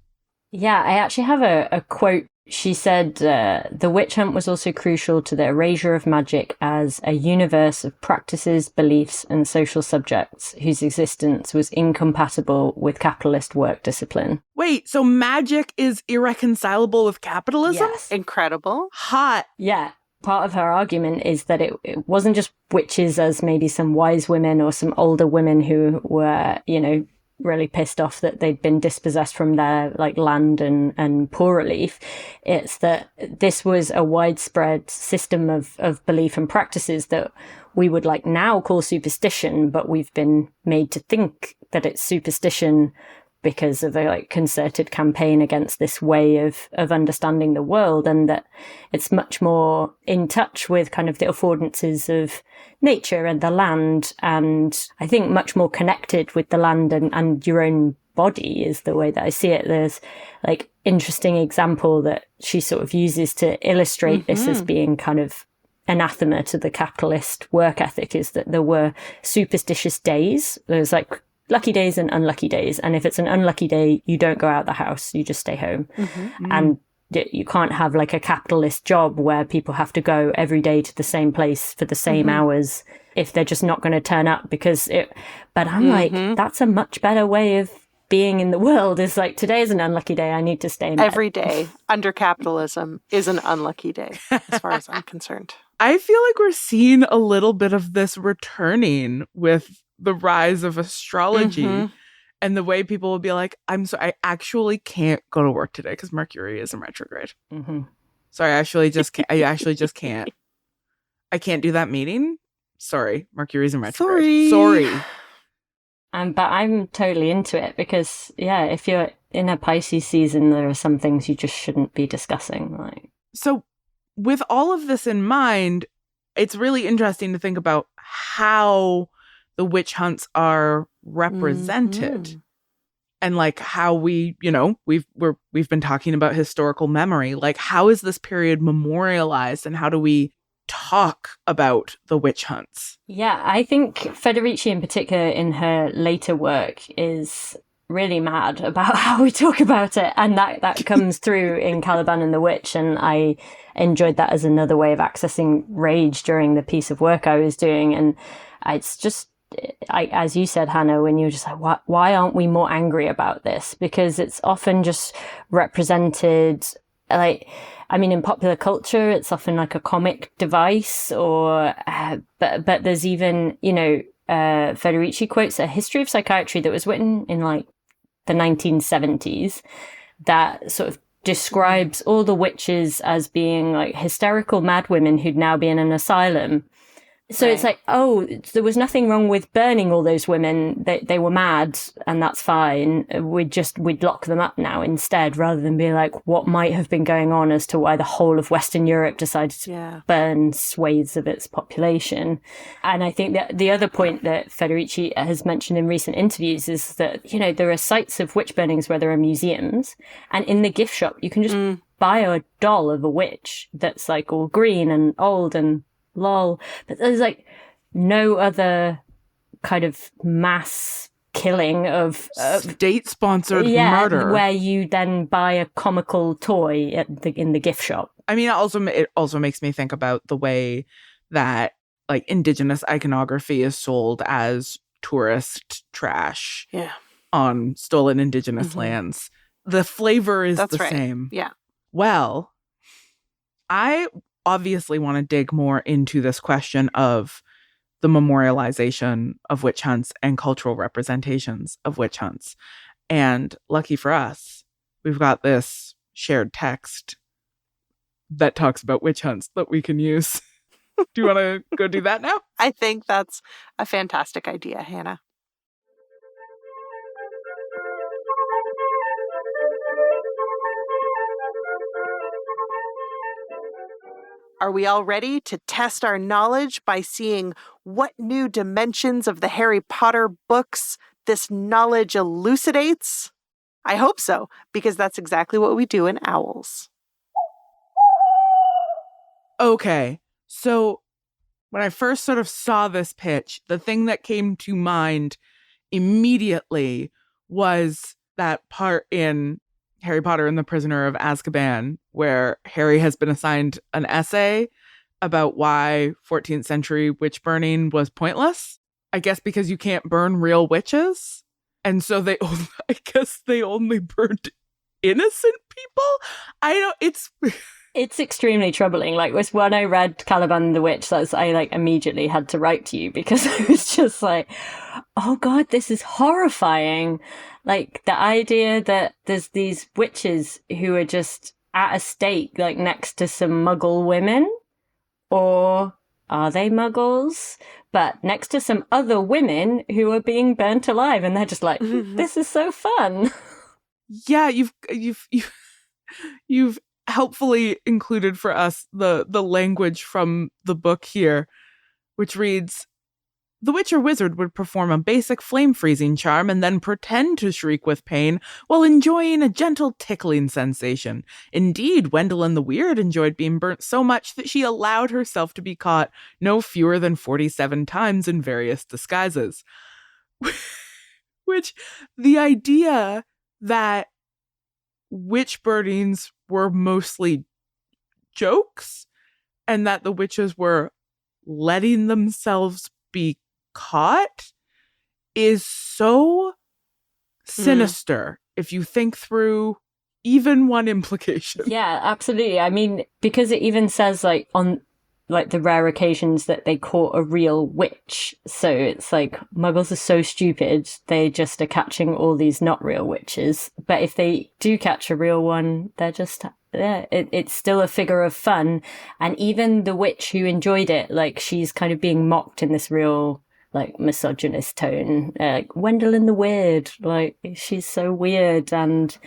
Yeah, I actually have a quote. She said, the witch hunt was also crucial to the erasure of magic as a universe of practices, beliefs, and social subjects whose existence was incompatible with capitalist work discipline. Wait, so magic is irreconcilable with capitalism? Yes. Incredible. Hot. Yeah. Part of her argument is that it wasn't just witches as maybe some wise women or some older women who were, you know, really pissed off that they'd been dispossessed from their like land and poor relief. It's that this was a widespread system of belief and practices that we would like now call superstition, but we've been made to think that it's superstition because of a like concerted campaign against this way of understanding the world, and that it's much more in touch with kind of the affordances of nature and the land, and I think much more connected with the land and your own body is the way that I see it. There's like interesting example that she sort of uses to illustrate this as being kind of anathema to the capitalist work ethic, is that there were superstitious days. There's like lucky days and unlucky days. And if it's an unlucky day, you don't go out the house, you just stay home. And you can't have like a capitalist job where people have to go every day to the same place for the same hours if they're just not going to turn up but I'm like, that's a much better way of being in the world. Is like, today is an unlucky day, I need to stay in bed. Every day under capitalism is an unlucky day, as far as I'm concerned. I feel like we're seeing a little bit of this returning with the rise of astrology and the way people will be like, I actually can't go to work today because Mercury is in retrograde. Sorry, I actually just can't. I can't do that meeting. Sorry, Mercury's in retrograde. Sorry. But I'm totally into it because, yeah, if you're in a Pisces season, there are some things you just shouldn't be discussing. Like, so with all of this in mind, it's really interesting to think about how the witch hunts are represented and like how we, you know, we've been talking about historical memory. Like, how is this period memorialized and how do we talk about the witch hunts? Yeah, I think Federici in particular in her later work is really mad about how we talk about it, and that comes through in Caliban and the Witch, and I enjoyed that as another way of accessing rage during the piece of work I was doing. And it's just, as you said, Hannah, when you were just like, why aren't we more angry about this? Because it's often just represented like, I mean, in popular culture, it's often like a comic device, or but there's even, you know, Federici quotes a history of psychiatry that was written in like the 1970s that sort of describes all the witches as being like hysterical mad women who'd now be in an asylum. So It's like, oh, there was nothing wrong with burning all those women. They were mad, and that's fine. We'd lock them up now instead, rather than be like, what might have been going on as to why the whole of Western Europe decided to burn swathes of its population. And I think that the other point that Federici has mentioned in recent interviews is that, you know, there are sites of witch burnings where there are museums, and in the gift shop, you can just buy a doll of a witch that's like all green and old and lol, but there's like no other kind of mass killing of state-sponsored murder where you then buy a comical toy in the gift shop. I mean, it also makes me think about the way that like indigenous iconography is sold as tourist trash on stolen indigenous lands. The flavor is the same. Yeah. Well, I obviously want to dig more into this question of the memorialization of witch hunts and cultural representations of witch hunts. And lucky for us, we've got this shared text that talks about witch hunts that we can use. Do you want to go do that now? I think that's a fantastic idea, Hannah. Are we all ready to test our knowledge by seeing what new dimensions of the Harry Potter books this knowledge elucidates? I hope so, because that's exactly what we do in Owls. Okay, so when I first sort of saw this pitch, the thing that came to mind immediately was that part in Harry Potter and the Prisoner of Azkaban, where Harry has been assigned an essay about why 14th century witch burning was pointless. I guess because you can't burn real witches. And so I guess they only burned innocent people. It's extremely troubling. Like, was when I read Caliban the Witch, I immediately had to write to you because I was just like, oh God, this is horrifying. Like, the idea that there's these witches who are just at a stake, like, next to some muggle women. Or are they muggles? But next to some other women who are being burnt alive. And they're just like, this is so fun. Yeah, you've helpfully included for us the language from the book here, which reads, the witch or wizard would perform a basic flame-freezing charm and then pretend to shriek with pain while enjoying a gentle tickling sensation. Indeed, Wendelin the Weird enjoyed being burnt so much that she allowed herself to be caught no fewer than 47 times in various disguises. Which, the idea that witch burnings were mostly jokes and that the witches were letting themselves be caught is so sinister if you think through even one implication. Yeah, absolutely. I mean, because it even says like on like the rare occasions that they caught a real witch. So it's like muggles are so stupid, they just are catching all these not real witches. But if they do catch a real one, they're just it's still a figure of fun. And even the witch who enjoyed it, like she's kind of being mocked in this real like misogynist tone. Wendelin the Weird, like she's so weird and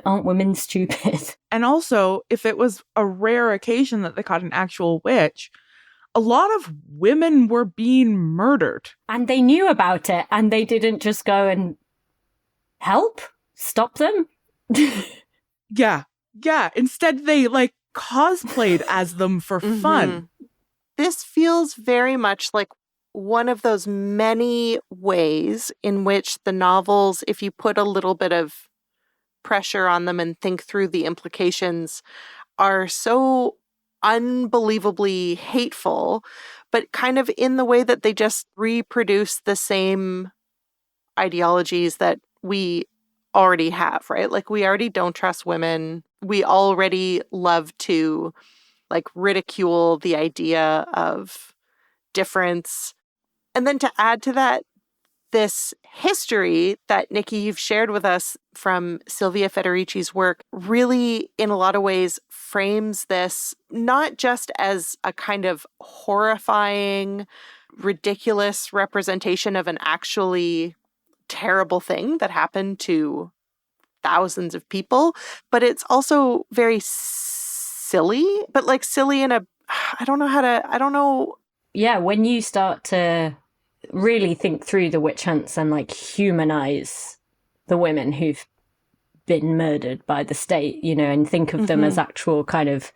aren't women stupid? And also, if it was a rare occasion that they caught an actual witch, a lot of women were being murdered. And they knew about it and they didn't just go and help? Stop them? Yeah. Instead, they like cosplayed as them for fun. This feels very much like one of those many ways in which the novels, if you put a little bit of pressure on them and think through the implications, are so unbelievably hateful, but kind of in the way that they just reproduce the same ideologies that we already have, right? Like we already don't trust women. We already love to like ridicule the idea of difference. And then to add to that, this history that, Niki, you've shared with us from Silvia Federici's work really, in a lot of ways, frames this not just as a kind of horrifying, ridiculous representation of an actually terrible thing that happened to thousands of people, but it's also very silly, but like silly in a, I don't know. Yeah, when you start to really think through the witch hunts and like humanize the women who've been murdered by the state, you know, and think of them as actual kind of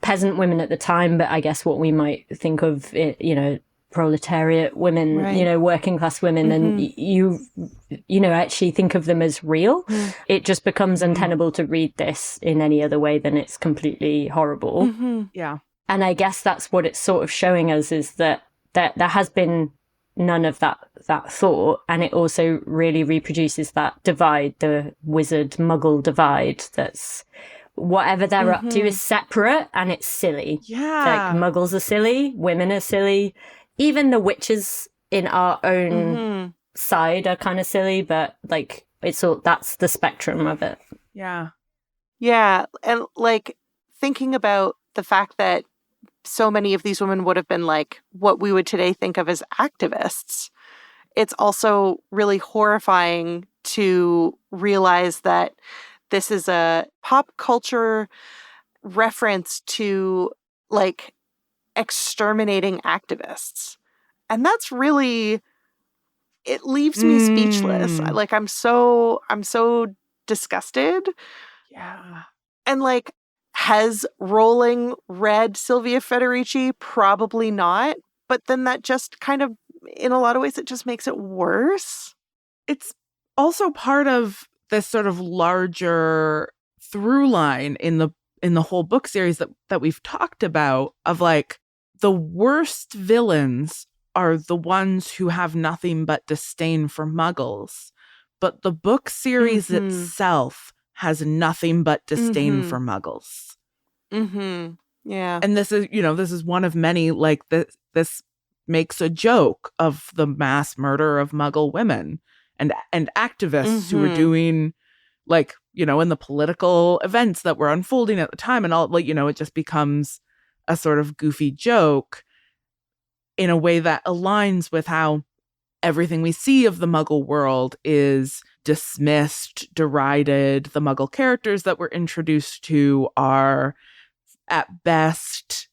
peasant women at the time, but I guess what we might think of, you know, proletariat women, right, you know, working class women, and you know, actually think of them as real. It just becomes untenable to read this in any other way than it's completely horrible. Yeah. And I guess that's what it's sort of showing us, is that there has been none of that thought, and it also really reproduces that divide, the wizard muggle divide, that's whatever they're up to is separate and it's silly. Yeah. Like muggles are silly, women are silly, even the witches in our own side are kind of silly, but like it's all, that's the spectrum of it. Yeah. Yeah. And like thinking about the fact that so many of these women would have been like what we would today think of as activists, it's also really horrifying to realize that this is a pop culture reference to like exterminating activists. And that's really, it leaves me speechless. Like, I'm so disgusted. Yeah. And like, has Rowling read Sylvia Federici? Probably not. But then that just kind of, in a lot of ways, it just makes it worse. It's also part of this sort of larger through line in the whole book series that we've talked about, of like, the worst villains are the ones who have nothing but disdain for muggles. But the book series itself has nothing but disdain for muggles. Yeah. And this is one of many, like, this makes a joke of the mass murder of muggle women and activists who were doing, like, in the political events that were unfolding at the time, and all, like, it just becomes a sort of goofy joke in a way that aligns with how everything we see of the muggle world is dismissed, derided. The muggle characters that we're introduced to are at best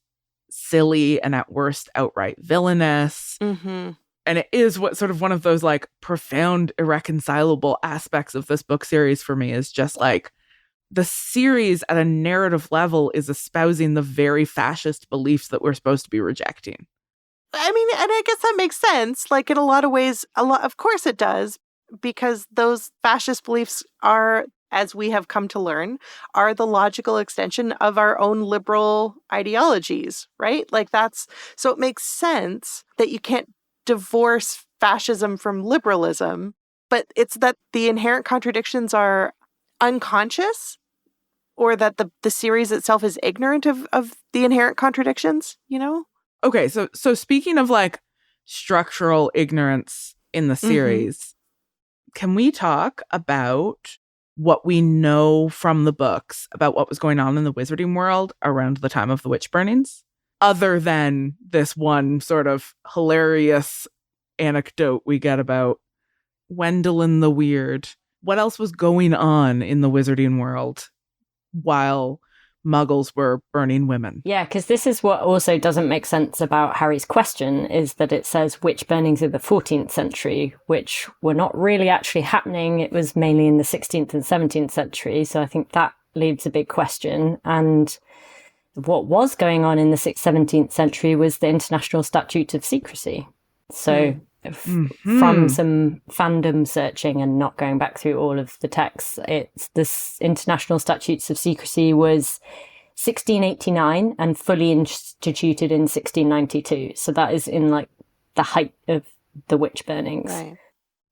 silly and at worst outright villainous. And it is what sort of one of those like profound irreconcilable aspects of this book series for me, is just like the series at a narrative level is espousing the very fascist beliefs that we're supposed to be rejecting. I mean, and I guess that makes sense. Like, in a lot of ways, of course it does, because those fascist beliefs are, as we have come to learn, are the logical extension of our own liberal ideologies, right? Like, so it makes sense that you can't divorce fascism from liberalism, but it's that the inherent contradictions are unconscious, or that the series itself is ignorant of the inherent contradictions, Okay, so speaking of like structural ignorance in the series, can we talk about what we know from the books about what was going on in the wizarding world around the time of the witch burnings, other than this one sort of hilarious anecdote we get about Wendelin the Weird? What else was going on in the wizarding world while muggles were burning women? Yeah, because this is what also doesn't make sense about Harry's question, is that it says witch burnings of the 14th century, which were not really actually happening. It was mainly in the 16th and 17th century. So I think that leaves a big question. And what was going on in the 17th century was the International Statute of Secrecy. So from some fandom searching and not going back through all of the texts, it's this International Statutes of Secrecy was 1689 and fully instituted in 1692. So that is in like the height of the witch burnings. Right.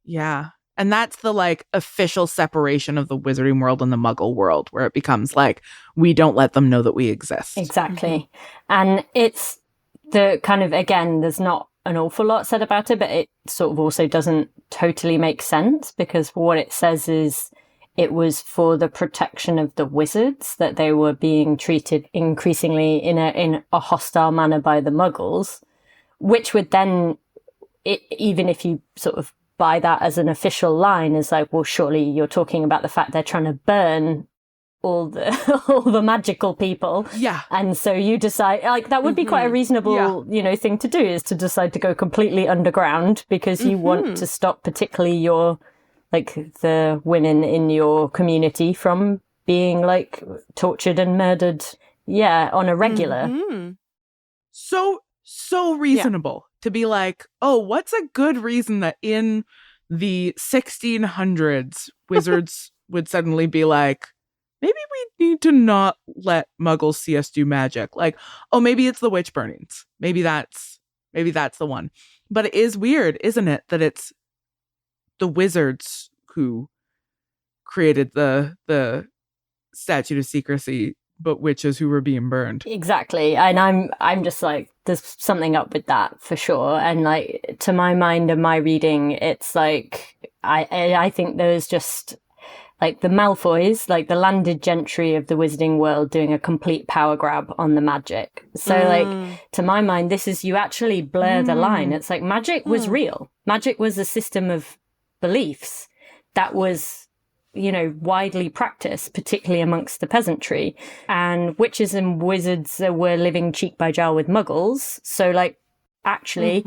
Yeah. And that's the like official separation of the wizarding world and the muggle world, where it becomes like, we don't let them know that we exist. Exactly. And it's the kind of, again, there's not an awful lot said about it, but it sort of also doesn't totally make sense, because what it says is it was for the protection of the wizards that they were being treated increasingly in a hostile manner by the muggles, which would then, even if you sort of buy that as an official line, is like, well, surely you're talking about the fact they're trying to burn all the magical people. Yeah. And so you decide, like, that would be quite a reasonable, thing to do, is to decide to go completely underground because you want to stop particularly your, like, the women in your community from being, like, tortured and murdered, on a regular. So reasonable to be like, oh, what's a good reason that in the 1600s wizards would suddenly be like, maybe we need to not let muggles see us do magic. Like, oh, maybe it's the witch burnings. Maybe that's the one. But it is weird, isn't it, that it's the wizards who created the statute of secrecy, but witches who were being burned. Exactly. And I'm just like, there's something up with that for sure. And like, to my mind and my reading, it's like, I think there's just, like, the Malfoys, like the landed gentry of the wizarding world, doing a complete power grab on the magic. So, like, to my mind, this is, you actually blur the line. It's like, magic was real. Magic was a system of beliefs that was widely practiced, particularly amongst the peasantry. And witches and wizards were living cheek by jowl with muggles. So, like, actually,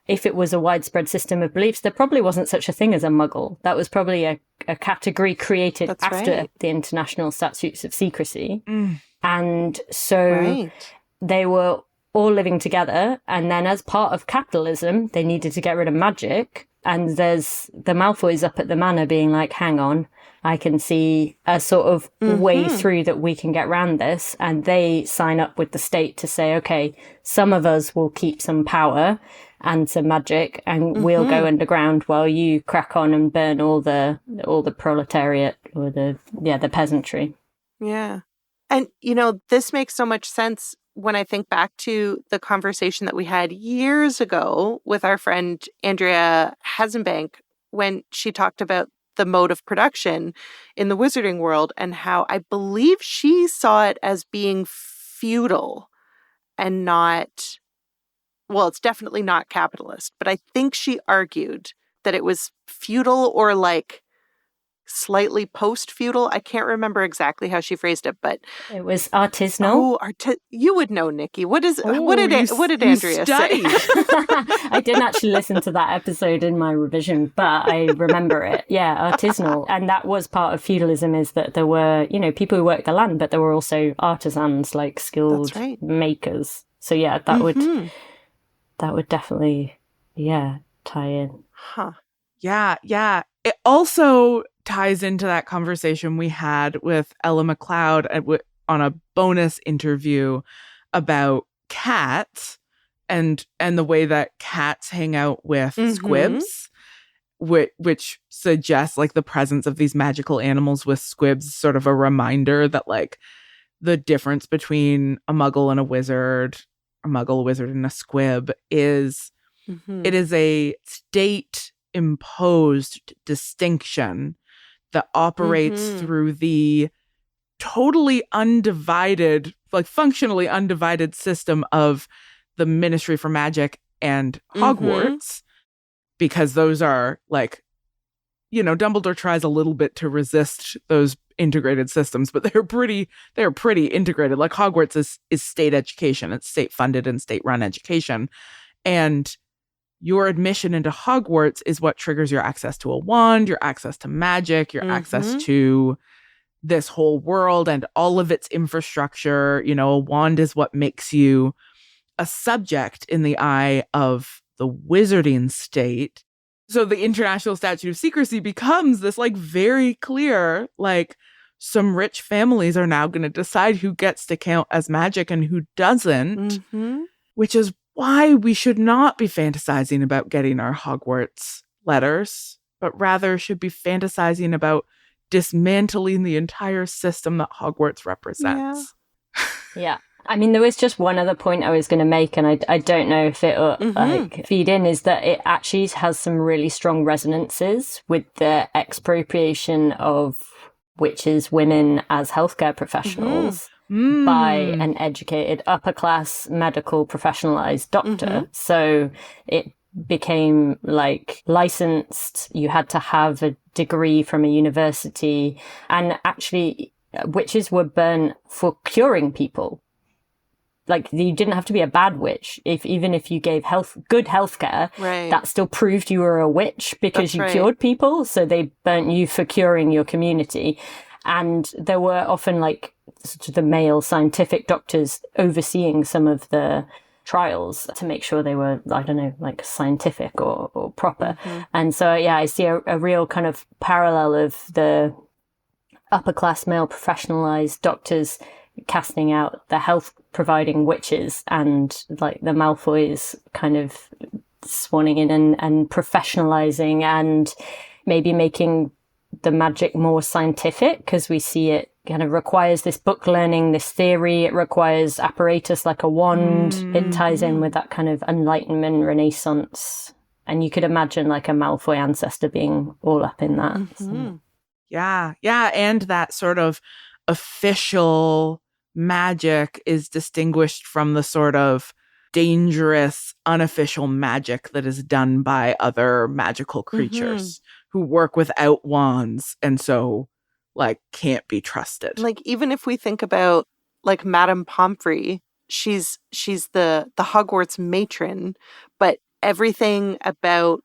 if it was a widespread system of beliefs, there probably wasn't such a thing as a muggle. That was probably a category created after the International Statutes of Secrecy. And so they were all living together. And then as part of capitalism, they needed to get rid of magic. And there's the Malfoys up at the manor being like, hang on, I can see a sort of way through that we can get around this. And they sign up with the state to say, okay, some of us will keep some power and some magic, and we'll go underground while you crack on and burn all the proletariat or the peasantry. Yeah. And, this makes so much sense when I think back to the conversation that we had years ago with our friend Andrea Hasenbank when she talked about the mode of production in the wizarding world and how I believe she saw it as being feudal and not, well, it's definitely not capitalist, but I think she argued that it was feudal or like slightly post-feudal. I can't remember exactly how she phrased it, but it was artisanal. Oh, you would know, Nikki. What did Andrea say? I didn't actually listen to that episode in my revision, but I remember it. Yeah, artisanal. And that was part of feudalism, is that there were, people who worked the land, but there were also artisans, like skilled makers. So yeah, that would definitely, tie in. Huh. Yeah. It also ties into that conversation we had with Ella McLeod on a bonus interview about cats and the way that cats hang out with squibs, which suggests like the presence of these magical animals with squibs, sort of a reminder that like the difference between a muggle and a wizard, a wizard and a squib is it is a state imposed distinction that operates through the totally undivided, like functionally undivided system of the Ministry for Magic and Hogwarts, because those are like, Dumbledore tries a little bit to resist those integrated systems, but they're pretty integrated. Like Hogwarts is state education. It's state funded and state run education. And your admission into Hogwarts is what triggers your access to a wand, your access to magic, your access to this whole world and all of its infrastructure. A wand is what makes you a subject in the eye of the wizarding state. So the International Statute of Secrecy becomes this like very clear, like some rich families are now going to decide who gets to count as magic and who doesn't, which is why we should not be fantasizing about getting our Hogwarts letters, but rather should be fantasizing about dismantling the entire system that Hogwarts represents. Yeah. I mean, there was just one other point I was going to make, and I don't know if it will feed in, is that it actually has some really strong resonances with the expropriation of witches, women as healthcare professionals. By an educated, upper-class, medical, professionalized doctor. So it became like licensed. You had to have a degree from a university. And actually, witches were burnt for curing people. Like, you didn't have to be a bad witch. Even if you gave good healthcare, that still proved you were a witch because you cured people. So they burnt you for curing your community. And there were often like sort of the male scientific doctors overseeing some of the trials to make sure they were, I don't know, like scientific or proper. And so, I see a real kind of parallel of the upper class male professionalized doctors casting out the health providing witches and like the Malfoys kind of swanning in and professionalizing and maybe making the magic more scientific, because we see it kind of requires this book learning, this theory. It requires apparatus like a wand. It ties in with that kind of Enlightenment, Renaissance. And you could imagine like a Malfoy ancestor being all up in that. So. Yeah. And that sort of official magic is distinguished from the sort of dangerous, unofficial magic that is done by other magical creatures who work without wands and so like can't be trusted. Like, even if we think about like Madame Pomfrey, she's the Hogwarts matron, but everything about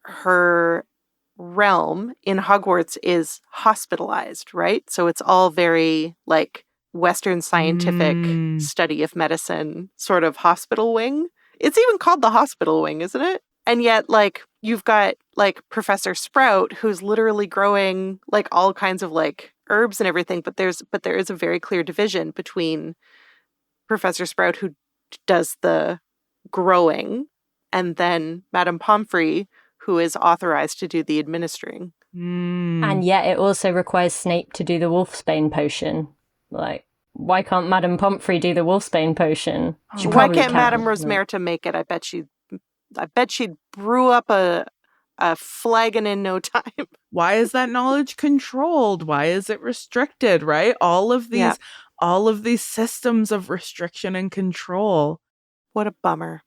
her realm in Hogwarts is hospitalized, right? So it's all very like Western scientific study of medicine, sort of hospital wing. It's even called the hospital wing, isn't it? And yet, like, you've got like Professor Sprout, who's literally growing like all kinds of like herbs and everything, but there is a very clear division between Professor Sprout, who does the growing, and then Madame Pomfrey, who is authorized to do the administering. And yet it also requires Snape to do the wolfsbane potion. Like, why can't Madame Pomfrey do the wolfsbane potion? Why can't Madame Rosmerta make it? I bet she'd brew up a flagon in no time. Why is that knowledge controlled? Why is it restricted, right? All of these systems of restriction and control. What a bummer.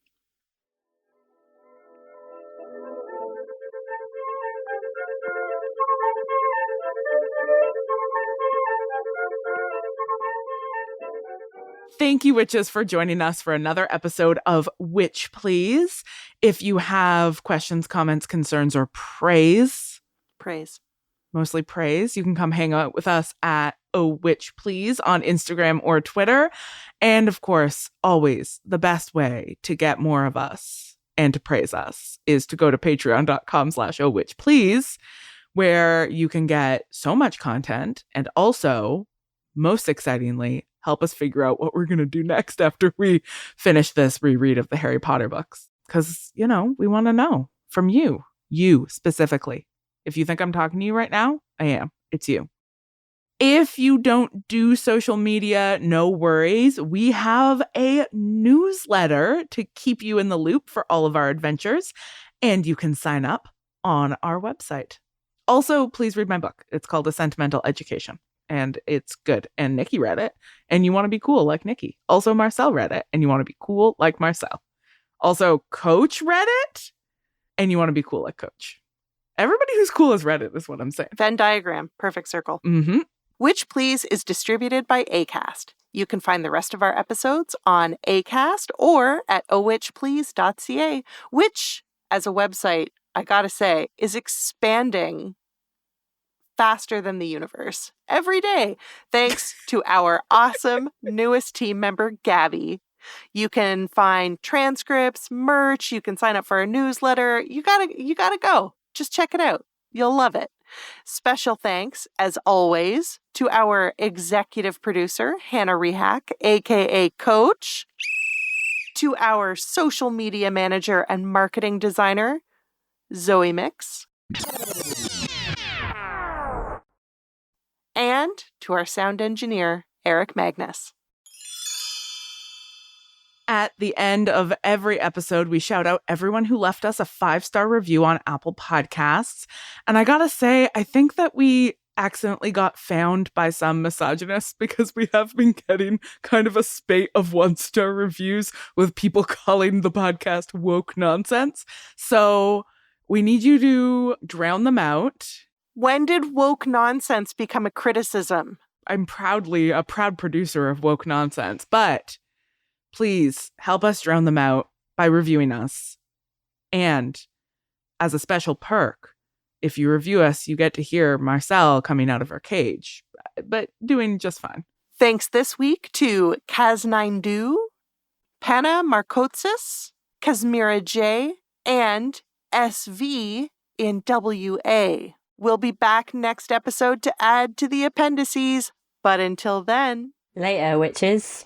Thank you, witches, for joining us for another episode of Witch Please. If you have questions, comments, concerns, or praise, mostly praise, you can come hang out with us at Witch Please on Instagram or Twitter. And of course, always the best way to get more of us and to praise us is to go to patreon.com/ohwitchplease, where you can get so much content and also, most excitingly, help us figure out what we're going to do next after we finish this reread of the Harry Potter books. Because, we want to know from you specifically. If you think I'm talking to you right now, I am. It's you. If you don't do social media, no worries. We have a newsletter to keep you in the loop for all of our adventures, and you can sign up on our website. Also, please read my book. It's called A Sentimental Education. And it's good. And Niki read it. And you want to be cool like Niki. Also, Marcel read it. And you want to be cool like Marcel. Also, Coach read it. And you want to be cool like Coach. Everybody who's cool has read it, is what I'm saying. Venn diagram. Perfect circle. Mm-hmm. Witch Please is distributed by Acast. You can find the rest of our episodes on Acast or at owitchplease.ca, which, as a website, I gotta say, is expanding faster than the universe every day, thanks to our awesome newest team member, Gabby. You can find transcripts, merch, you can sign up for our newsletter. You gotta go. Just check it out. You'll love it. Special thanks, as always, to our executive producer, Hannah Rehack, aka Coach, to our social media manager and marketing designer, Zoe Mix, and to our sound engineer, Eric Magnus. At the end of every episode, we shout out everyone who left us a 5-star review on Apple Podcasts. And I gotta say, I think that we accidentally got found by some misogynists because we have been getting kind of a spate of 1-star reviews with people calling the podcast woke nonsense. So we need you to drown them out. When did woke nonsense become a criticism? I'm proudly a proud producer of woke nonsense, but please help us drown them out by reviewing us. And as a special perk, if you review us, you get to hear Marcel coming out of her cage, but doing just fine. Thanks this week to Kaz9Du, Panna Markotsis, Kazmira J, and SV in WA. We'll be back next episode to add to the appendices, but until then... Later, witches.